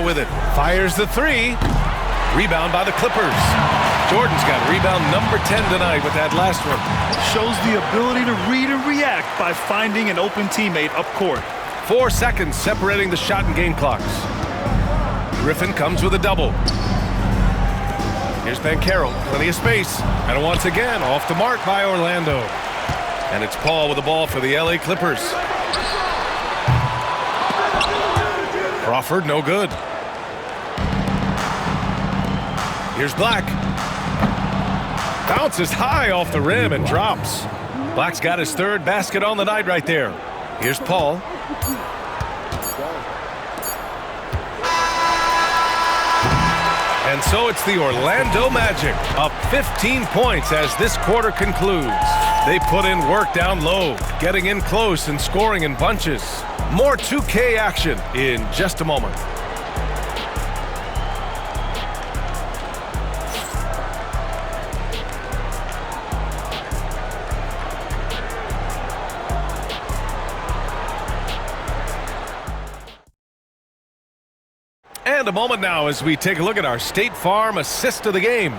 Colorado with it. Fires the three. Rebound by the Clippers. Jordan's got rebound number 10 tonight with that last one. Shows the ability to read and react by finding an open teammate up court. 4 seconds separating the shot and game clocks. Griffin comes with a double. Here's Banchero, plenty of space. And once again, off the mark by Orlando. And it's Paul with the ball for the LA Clippers. Crawford, no good. Here's Black. Bounces high off the rim and drops. Black's got his third basket on the night right there. Here's Paul. And so it's the Orlando Magic up 15 points as this quarter concludes. They put in work down low, getting in close and scoring in bunches. More 2K action in just a moment. And a moment now as we take a look at our State Farm assist of the game.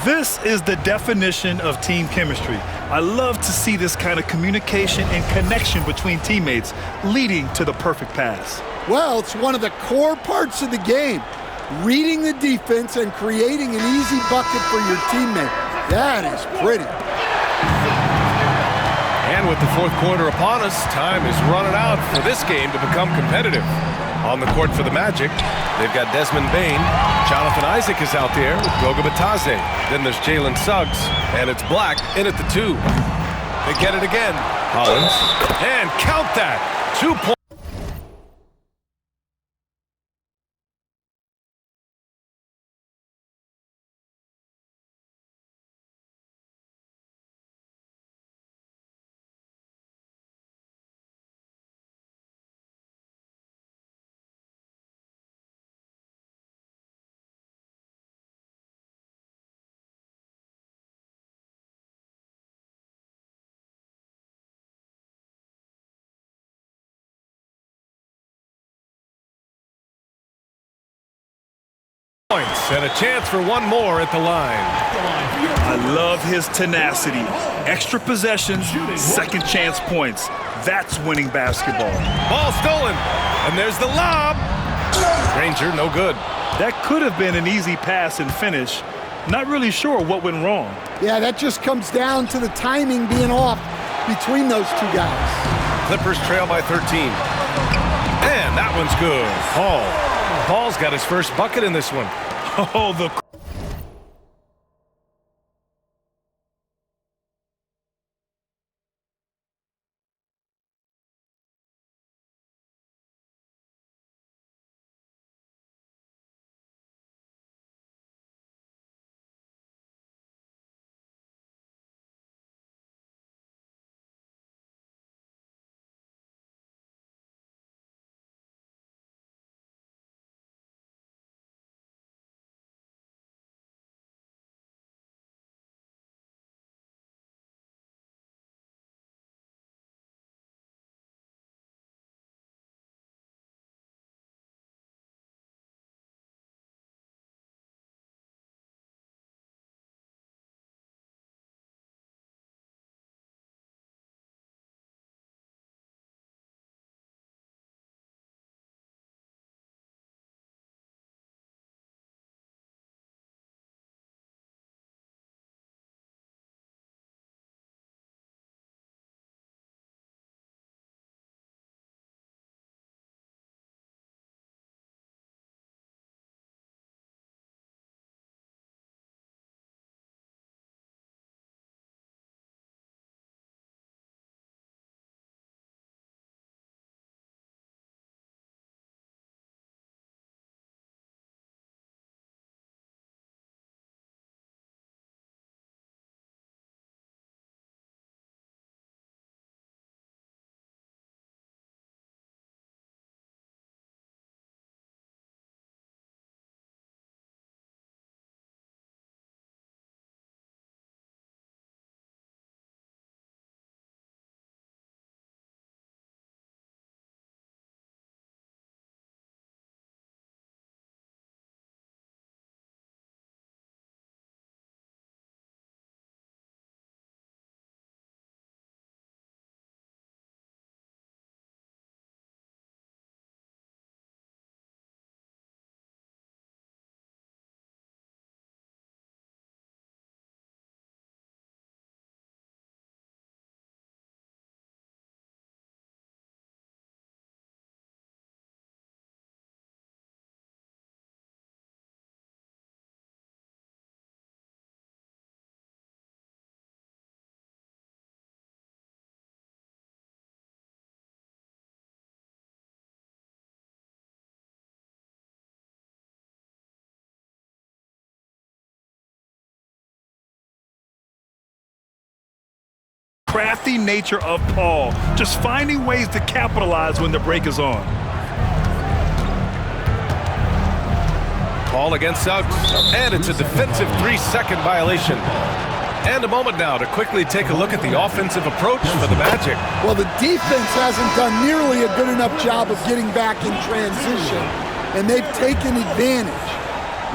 This is the definition of team chemistry. I love to see this kind of communication and connection between teammates leading to the perfect pass. Well, it's one of the core parts of the game. Reading the defense and creating an easy bucket for your teammate. That is pretty. And with the fourth quarter upon us, time is running out for this game to become competitive. On the court for the Magic, they've got Desmond Bane. Jonathan Isaac is out there with Goga Batadze. Then there's Jalen Suggs, and it's Black in at the 2. They get it again. Collins, and count that. 2 points. And a chance for one more at the line. I love his tenacity. Extra possessions, second chance points. That's winning basketball. Ball stolen. And there's the lob. Ranger, no good. That could have been an easy pass and finish. Not really sure what went wrong. Yeah, that just comes down to the timing being off between those two guys. Clippers trail by 13. And that one's good. Paul's got his first bucket in this one. Oh, the crafty nature of Paul, just finding ways to capitalize when the break is on. Paul against Suggs, and it's a defensive 3-second violation. And a moment now to quickly take a look at the offensive approach for the Magic. Well, the defense hasn't done nearly a good enough job of getting back in transition, and they've taken advantage,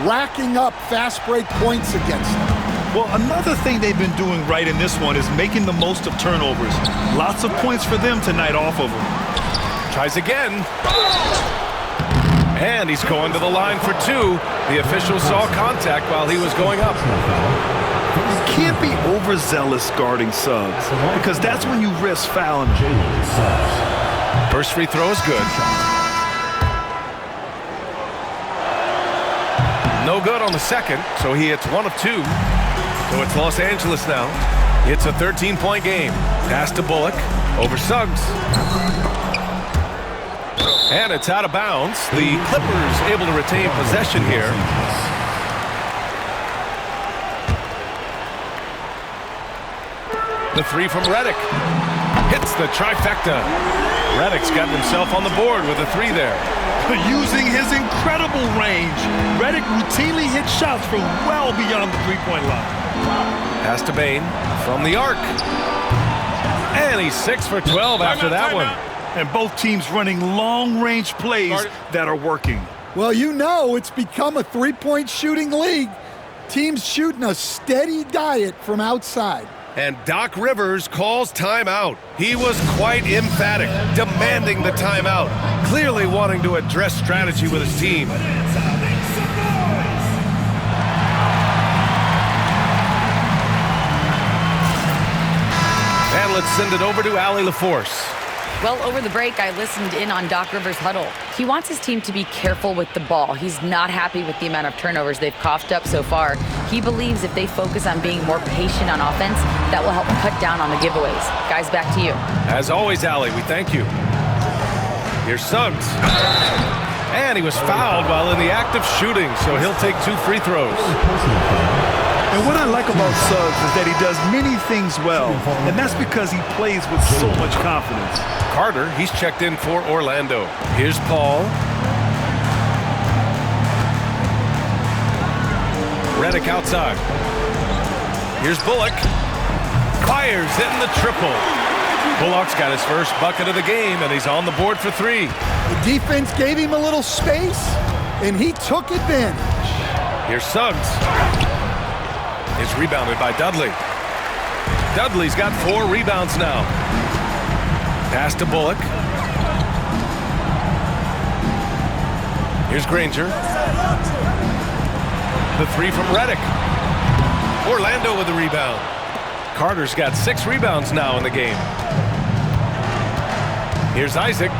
racking up fast break points against them. Well, another thing they've been doing right in this one is making the most of turnovers. Lots of points for them tonight off of them. Tries again. And he's going to the line for two. The official saw contact while he was going up. You can't be overzealous guarding Suggs, because that's when you risk fouling him. First free throw is good. No good on the second, so he hits 1 of 2. So it's Los Angeles now. It's a 13-point game. Pass to Bullock over Suggs. And it's out of bounds. The Clippers able to retain possession here. The three from Redick. Hits the trifecta. Redick's gotten himself on the board with a 3 there. Using his incredible range, Redick routinely hits shots from well beyond the three-point line. Pass to Bane from the arc. And he's 6 for 12 after that one. And both teams running long-range plays that are working. Well, you know it's become a three-point shooting league. Teams shooting a steady diet from outside. And Doc Rivers calls timeout. He was quite emphatic, demanding the timeout, clearly wanting to address strategy with his team. And let's send it over to Allie LaForce. Well, over the break, I listened in on Doc Rivers' huddle. He wants his team to be careful with the ball. He's not happy with the amount of turnovers they've coughed up so far. He believes if they focus on being more patient on offense, that will help cut down on the giveaways. Guys, back to you. As always, Allie, we thank you. Here's Suggs. And he was fouled while in the act of shooting, so he'll take 2 free throws. And what I like about Suggs is that he does many things well, and that's because he plays with so much confidence. Carter, he's checked in for Orlando. Here's Paul. Redick outside. Here's Bullock. Fires in the triple. Bullock's got his first bucket of the game, and he's on the board for 3. The defense gave him a little space, and he took advantage. Here's Suggs. It's rebounded by Dudley. Dudley's got 4 rebounds now. Pass to Bullock. Here's Granger. The 3 from Redick. Orlando with the rebound. Carter's got 6 rebounds now in the game. Here's Isaac.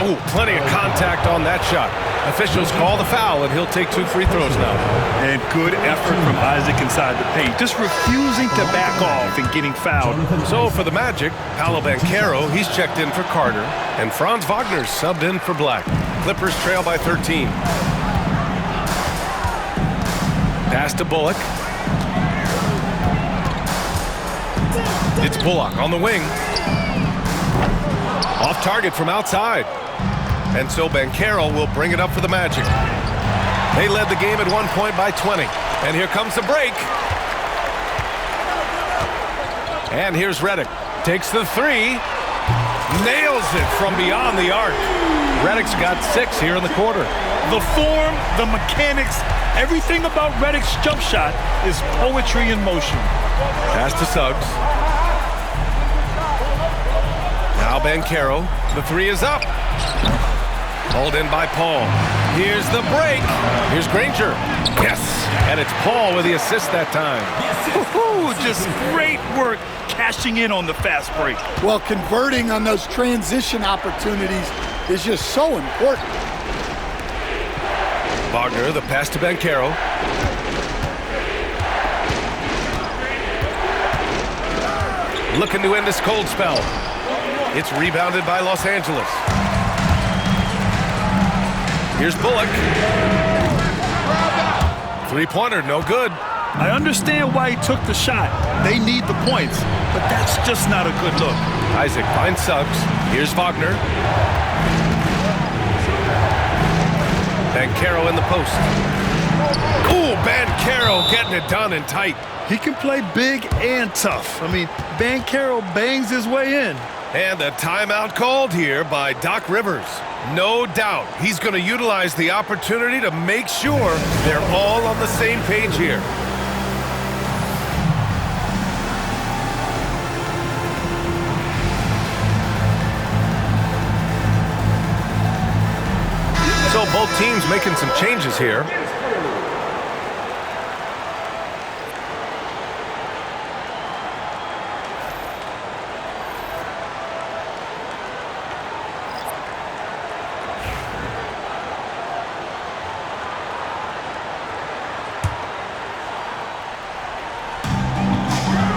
Oh, plenty of contact on that shot. Officials call the foul, and he'll take 2 free throws now. And good effort from Isaac inside the paint, just refusing to back off and getting fouled. So for the Magic, Paolo Banchero, he's checked in for Carter, and Franz Wagner's subbed in for Black. Clippers trail by 13. Pass to Bullock. It's Bullock on the wing. Off target from outside. And so Banchero will bring it up for the Magic. They led the game at 1 point by 20. And here comes the break. And here's Redick. Takes the 3. Nails it from beyond the arc. Redick's got 6 here in the quarter. The form, the mechanics, everything about Redick's jump shot is poetry in motion. Pass to Suggs. Now Banchero. The 3 is up. Hauled in by Paul. Here's the break. Here's Granger. Yes. And it's Paul with the assist that time. Just great work cashing in on the fast break. Well, converting on those transition opportunities is just so important. Wagner, the pass to Banchero. Looking to end this cold spell. It's rebounded by Los Angeles. Here's Bullock. 3-pointer, no good. I understand why he took the shot. They need the points, but that's just not a good look. Isaac finds Suggs. Here's Wagner. Banchero in the post. Ooh, Banchero getting it done and tight. He can play big and tough. I mean, Banchero bangs his way in. And a timeout called here by Doc Rivers. No doubt he's going to utilize the opportunity to make sure they're all on the same page here. So both teams making some changes here.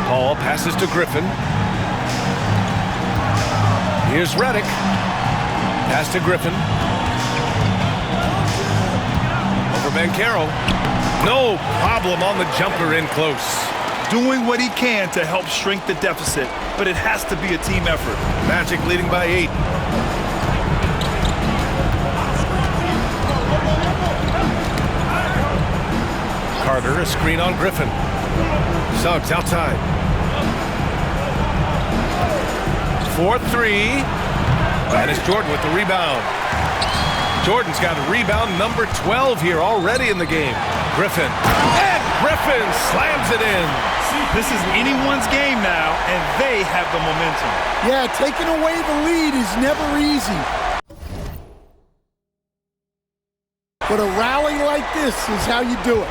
Paul passes to Griffin. Here's Redick. Pass to Griffin. Over Banchero. No problem on the jumper in close. Doing what he can to help shrink the deficit, but it has to be a team effort. Magic leading by 8. Carter, a screen on Griffin. Suggs outside. 4-3. And it's Jordan with the rebound. Jordan's got a rebound number 12 here already in the game. Griffin. And Griffin slams it in. This is anyone's game now, and they have the momentum. Yeah, taking away the lead is never easy. But a rally like this is how you do it.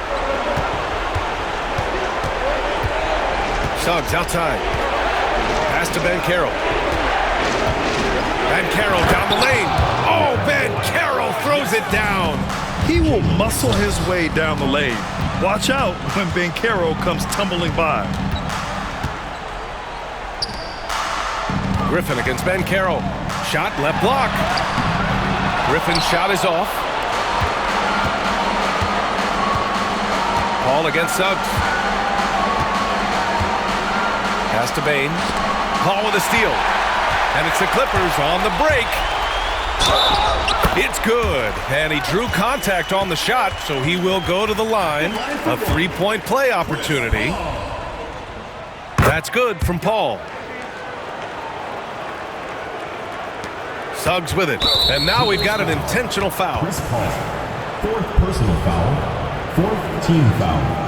Suggs outside. Pass to Banchero. Banchero down the lane. Oh, Banchero throws it down. He will muscle his way down the lane. Watch out when Banchero comes tumbling by. Griffin against Banchero. Shot left block. Griffin's shot is off. Paul against Suggs. Pass to Bane. Paul with a steal. And it's the Clippers on the break. It's good. And he drew contact on the shot, so he will go to the line. A three-point play opportunity. That's good from Paul. Suggs with it. And now we've got an intentional foul. Chris Paul, 4th personal foul, 4th team foul.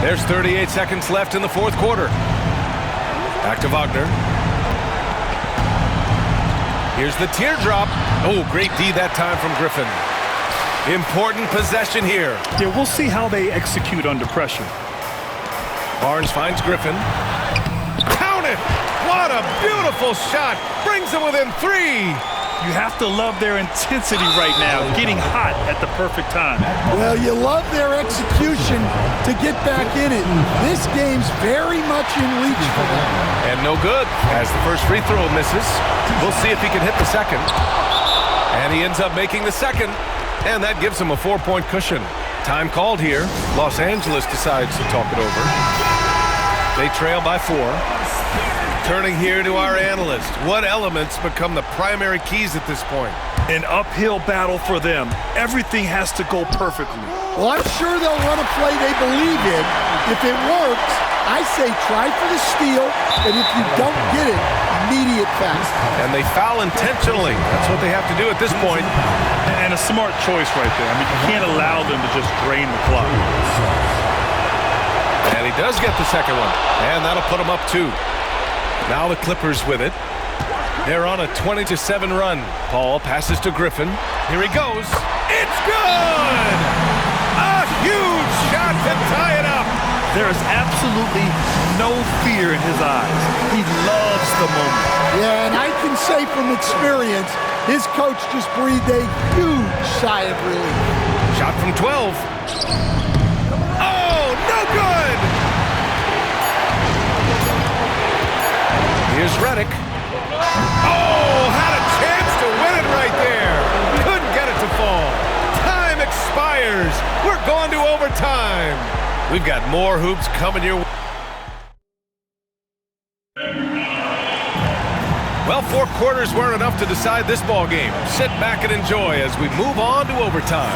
There's 38 seconds left in the 4th quarter. Back to Wagner. Here's the teardrop. Oh, great D that time from Griffin. Important possession here. Yeah, we'll see how they execute under pressure. Barnes finds Griffin. Count it! What a beautiful shot! Brings them within 3. You have to love their intensity right now, getting hot at the perfect time. Well, you love their execution to get back in it. This game's very much in reach for them. And no good, as the first free throw misses. We'll see if he can hit the second. And he ends up making the second, and that gives him a 4-point cushion. Time called here. Los Angeles decides to talk it over. They trail by 4. Turning here to our analyst. What elements become the primary keys at this point? An uphill battle for them. Everything has to go perfectly. Well, I'm sure they'll run a play they believe in. If it works, I say try for the steal, and if you don't get it, immediate foul. And they foul intentionally. That's what they have to do at this point. And a smart choice right there. I mean, you can't allow them to just drain the clock. And he does get the second one. And that'll put him up 2. Now the Clippers with it. They're on a 20-7 run. Paul passes to Griffin. Here he goes. It's good! A huge shot to tie it up. There is absolutely no fear in his eyes. He loves the moment. Yeah, and I can say from experience, his coach just breathed a huge sigh of relief. Shot from 12. Oh, no good! Here's Redick. Oh, had a chance to right there. Couldn't get it to fall. Time expires. We're going to overtime. We've got more hoops coming your way. Well, 4 quarters weren't enough to decide this ball game. Sit back and enjoy as we move on to overtime.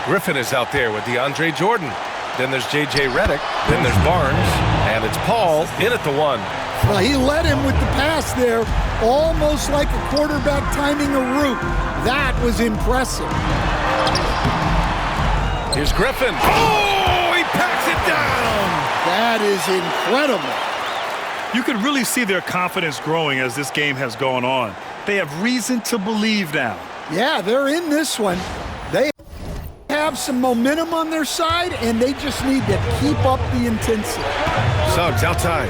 Griffin is out there with DeAndre Jordan. Then there's J.J. Redick. Then there's Barnes. And it's Paul in at the 1. Well, he led him with the pass there, almost like a quarterback timing a route. That was impressive. Here's Griffin. Oh, he packs it down. That is incredible. You can really see their confidence growing as this game has gone on. They have reason to believe now. Yeah, they're in this one. They have some momentum on their side, and they just need to keep up the intensity. Suggs outside.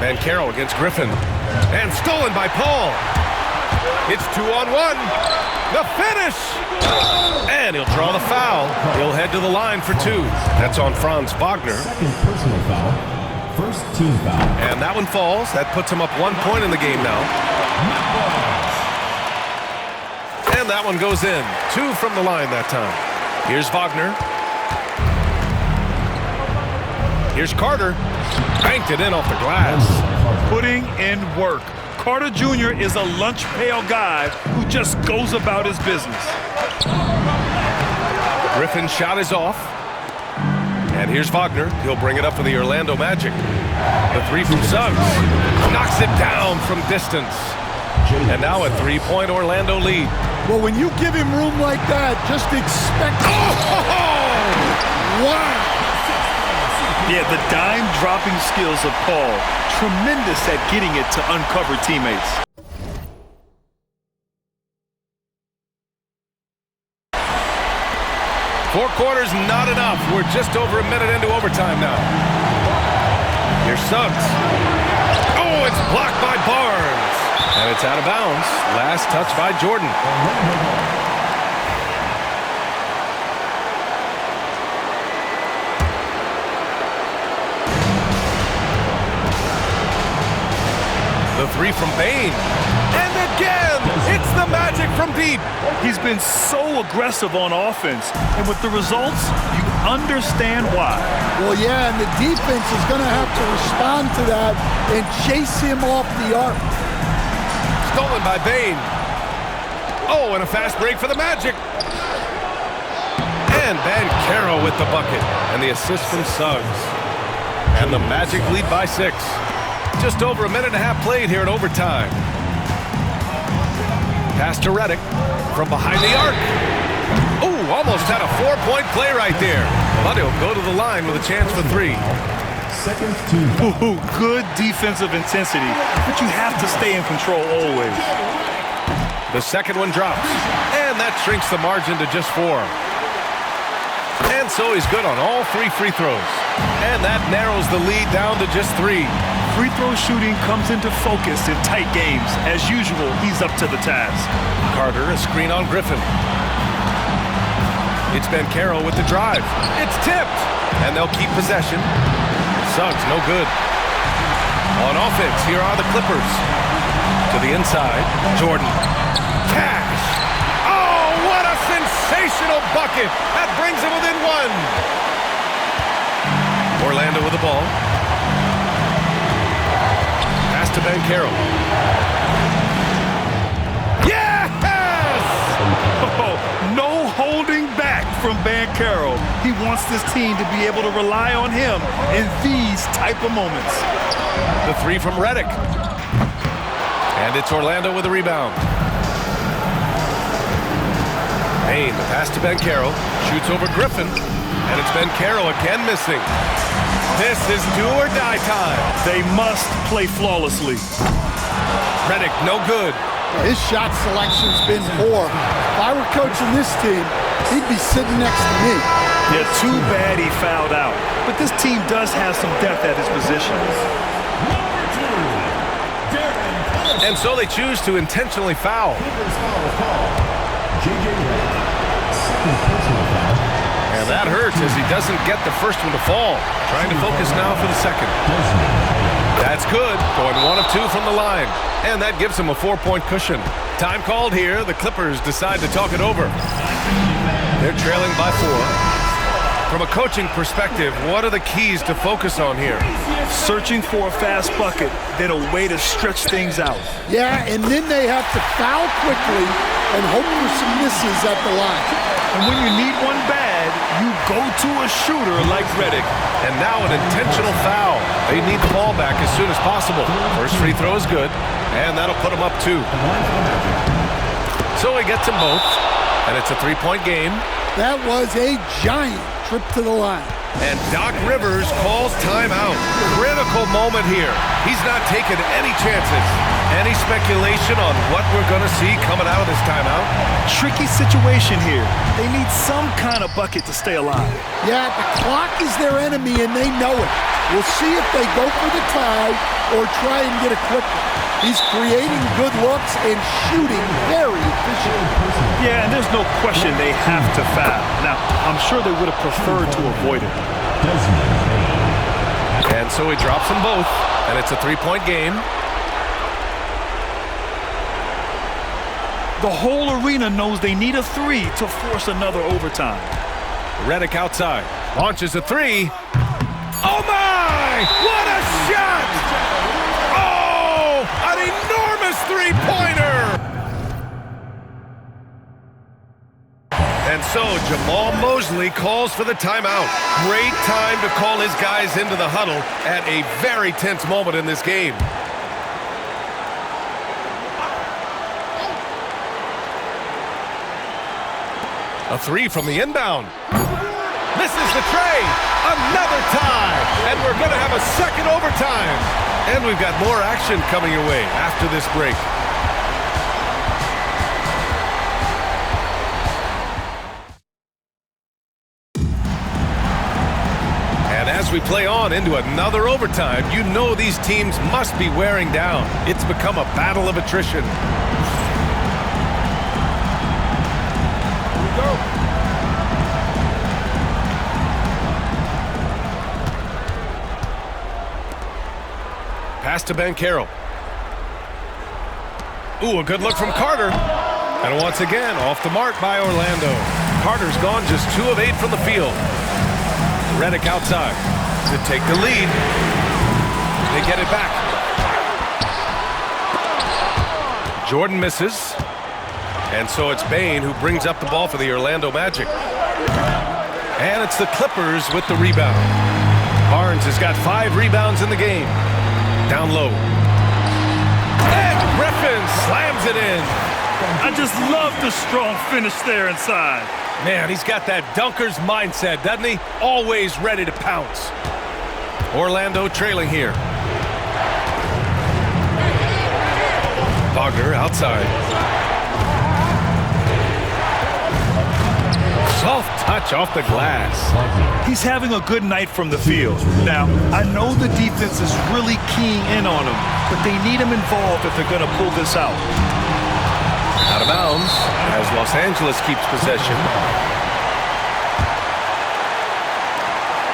Banchero against Griffin. And stolen by Paul. It's 2-on-1. The finish! And he'll draw the foul. He'll head to the line for 2. That's on Franz Wagner. Second personal foul. First team foul. And that one falls. That puts him up 1 point in the game now. And that one goes in. 2 from the line that time. Here's Wagner. Here's Carter. Banked it in off the glass. Putting in work. Carter Jr. is a lunch pail guy who just goes about his business. Griffin's shot is off. And here's Wagner. He'll bring it up for the Orlando Magic. The 3 from Suggs. Knocks it down from distance. And now a 3-point Orlando lead. Well, when you give him room like that, just expect... Oh! Wow! Yeah, the dime-dropping skills of Paul. Tremendous at getting it to uncover teammates. Four quarters, not enough. We're just over a minute into overtime now. Here's Suggs. Oh, it's blocked by Barnes. And it's out of bounds. Last touch by Jordan. The 3 from Bane. And again, it's the Magic from deep. He's been so aggressive on offense, and with the results, you understand why. Well, yeah, and the defense is going to have to respond to that and chase him off the arc. Stolen by Bane. Oh, and a fast break for the Magic. And Banchero with the bucket. And the assist from Suggs. And the Magic lead by 6. Just over a minute and a half played here in overtime. Pass to Redick from behind the arc. Ooh, almost had a 4-point play right there. But he'll go to the line with a chance for 3. Second team foul. Ooh, good defensive intensity, but you have to stay in control always. The second one drops. And that shrinks the margin to just 4. And so he's good on all 3 free throws. And that narrows the lead down to just 3. Free throw shooting comes into focus in tight games. As usual, he's up to the task. Carter, a screen on Griffin. It's Banchero with the drive. It's tipped. And they'll keep possession. Suggs, no good. On offense, here are the Clippers. To the inside, Jordan. Cash. Oh, what a sensational bucket. That brings him within 1. Orlando with the ball. Pass to Banchero. Yes! Oh, no holding back from Banchero. He wants this team to be able to rely on him in these type of moments. The 3 from Redick. And it's Orlando with the rebound. Bane, the pass to Banchero. Shoots over Griffin. And it's Banchero again missing. This is do or die time. They must play flawlessly. Redick, no good. His shot selection's been poor. If I were coaching this team, he'd be sitting next to me. Yeah, too bad he fouled out. But this team does have some depth at his position. And so they choose to intentionally foul. J.J. Redick. Second personal foul. And that hurts as he doesn't get the first one to fall. Trying to focus now for the second. That's good. Going 1 of 2 from the line. And that gives him a 4-point cushion. Time called here. The Clippers decide to talk it over. They're trailing by 4. From a coaching perspective, what are the keys to focus on here? Searching for a fast bucket, then a way to stretch things out. Yeah, and then they have to foul quickly and hope for some misses at the line. And when you need one bad, you go to a shooter like Redick. And now an intentional foul. They need the ball back as soon as possible. First free throw is good, and that'll put them up 2. So he gets them both, and it's a 3-point game. That was a giant trip to the line. And Doc Rivers calls timeout. Critical moment here. He's not taking any chances. Any speculation on what we're going to see coming out of this timeout? Tricky situation here. They need some kind of bucket to stay alive. Yeah, the clock is their enemy, and they know it. We'll see if they go for the tie or try and get it quicker. He's creating good looks and shooting very efficiently. Yeah, and there's no question they have to foul. Now, I'm sure they would have preferred to avoid it. And so he drops them both, and it's a 3-point game. The whole arena knows they need a 3 to force another overtime. Redick outside. Launches a 3. Oh, my! What a shot! Oh, an enormous three-pointer! And so Jamal Mosley calls for the timeout. Great time to call his guys into the huddle at a very tense moment in this game. A 3 from the inbound. Misses the tray. Another tie. And we're going to have a second overtime. And we've got more action coming your way after this break. And as we play on into another overtime, you know these teams must be wearing down. It's become a battle of attrition. Pass to Banchero. Ooh, a good look from Carter. And once again, off the mark by Orlando. Carter's gone just 2 of 8 from the field. Redick outside to take the lead. They get it back. Jordan misses. And so it's Bane who brings up the ball for the Orlando Magic. And it's the Clippers with the rebound. Barnes has got 5 rebounds in the game. Down low. And Griffin slams it in. I just love the strong finish there inside. Man, he's got that dunker's mindset, doesn't he? Always ready to pounce. Orlando trailing here. Wagner outside. Soft touch off the glass. He's having a good night from the field. Now, I know the defense is really keying in on him, but they need him involved if they're going to pull this out. Out of bounds as Los Angeles keeps possession.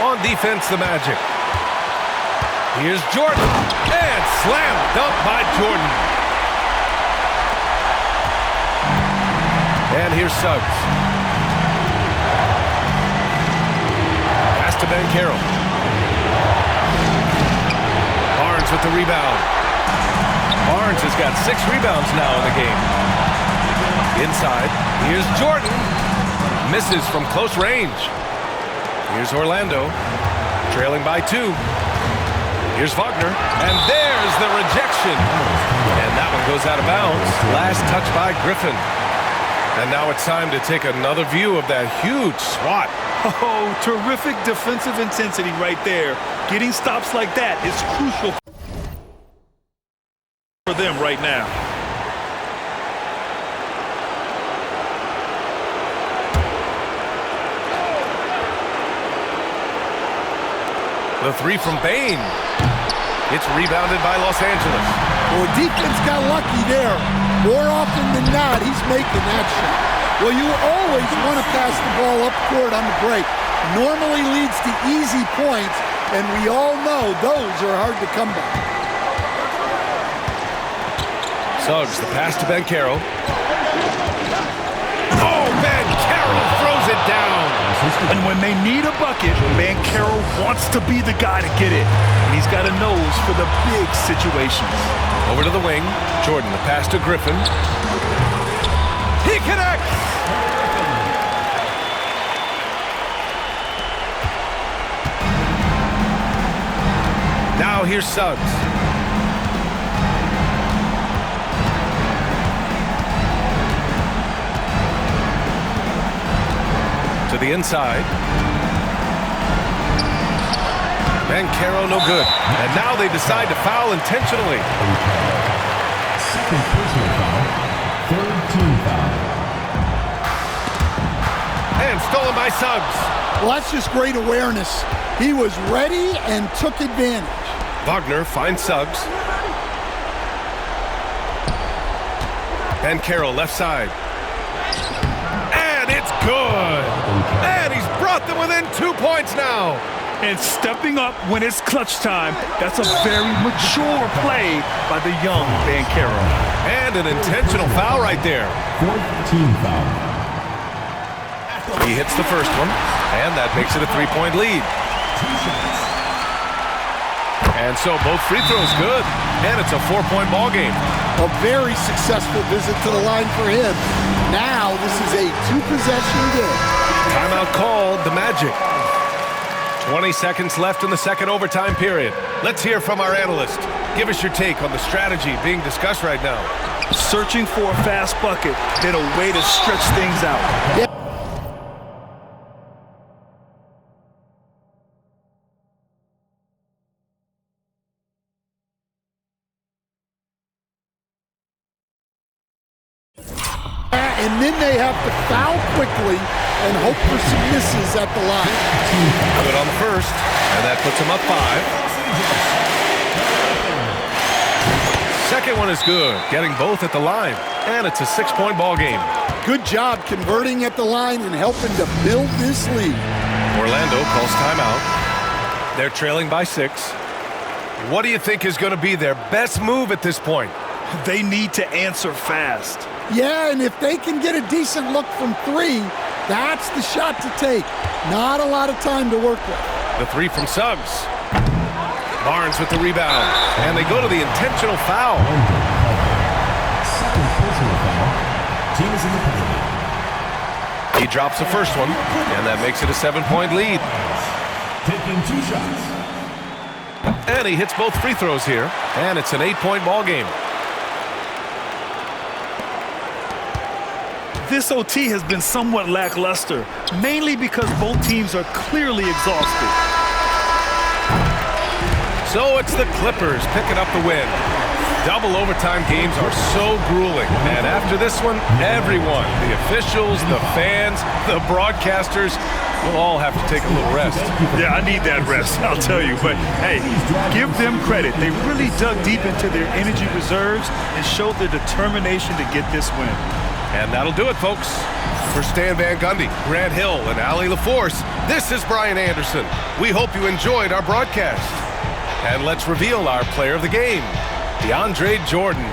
On defense, the Magic. Here's Jordan. And slam dunk by Jordan. And here's Suggs. To Banchero. Barnes with the rebound. Barnes has got 6 rebounds now in the game. Inside, here's Jordan. Misses from close range. Here's Orlando, trailing by 2. Here's Wagner, and there's the rejection. And that one goes out of bounds. Last touch by Griffin. And now it's time to take another view of that huge swat. Oh, terrific defensive intensity right there. Getting stops like that is crucial for them right now. The 3 from Bane. It's rebounded by Los Angeles. Well, defense got lucky there. More often than not, he's making that shot. Well, you always want to pass the ball up court on the break. Normally leads to easy points, and we all know those are hard to come by. Suggs, the pass to Banchero. Oh, Banchero throws it down. And when they need a bucket, Banchero wants to be the guy to get it. And he's got a nose for the big situations. Over to the wing. Jordan, the pass to Griffin. He connects! Now here's Suggs. To the inside. Banchero no good. And now they decide to foul intentionally. Second personal foul. Third team foul. And stolen by Suggs. Well, that's just great awareness. He was ready and took advantage. Wagner finds Suggs. Banchero left side. And it's good. And he's brought them within 2 points now. And stepping up when it's clutch time, that's a very mature play by the young Banchero. And an intentional foul right there. Fourth team foul. He hits the first one, and that makes it a 3-point lead. And so both free throws good, and it's a 4-point ball game. A very successful visit to the line for him. Now this is a 2-possession game. Timeout called, the Magic. 20 seconds left in the second overtime period. Let's hear from our analyst. Give us your take on the strategy being discussed right now. Searching for a fast bucket, then a way to stretch things out. Yeah. And then they have to foul quickly and hope for some misses at the line. Good on the first, and that puts them up 5. Second one is good, getting both at the line, and it's a 6-point ball game. Good job converting at the line and helping to build this lead. Orlando calls timeout. They're trailing by 6. What do you think is going to be their best move at this point? They need to answer fast. Yeah, and if they can get a decent look from 3, that's the shot to take. Not a lot of time to work with. The 3 from Suggs. Barnes with the rebound. And they go to the intentional foul. Second personal foul. Team is in the penalty. He drops the first one, and that makes it a 7-point lead. Taking 2 shots. And he hits both free throws here, and it's an 8-point ball game. This OT has been somewhat lackluster, mainly because both teams are clearly exhausted. So it's the Clippers picking up the win. Double overtime games are so grueling, and after this one, everyone, the officials, the fans, the broadcasters, will all have to take a little rest. Yeah, I need that rest, I'll tell you. But, hey, give them credit. They really dug deep into their energy reserves and showed their determination to get this win. And that'll do it, folks. For Stan Van Gundy, Grant Hill, and Allie LaForce, this is Brian Anderson. We hope you enjoyed our broadcast. And let's reveal our player of the game, DeAndre Jordan.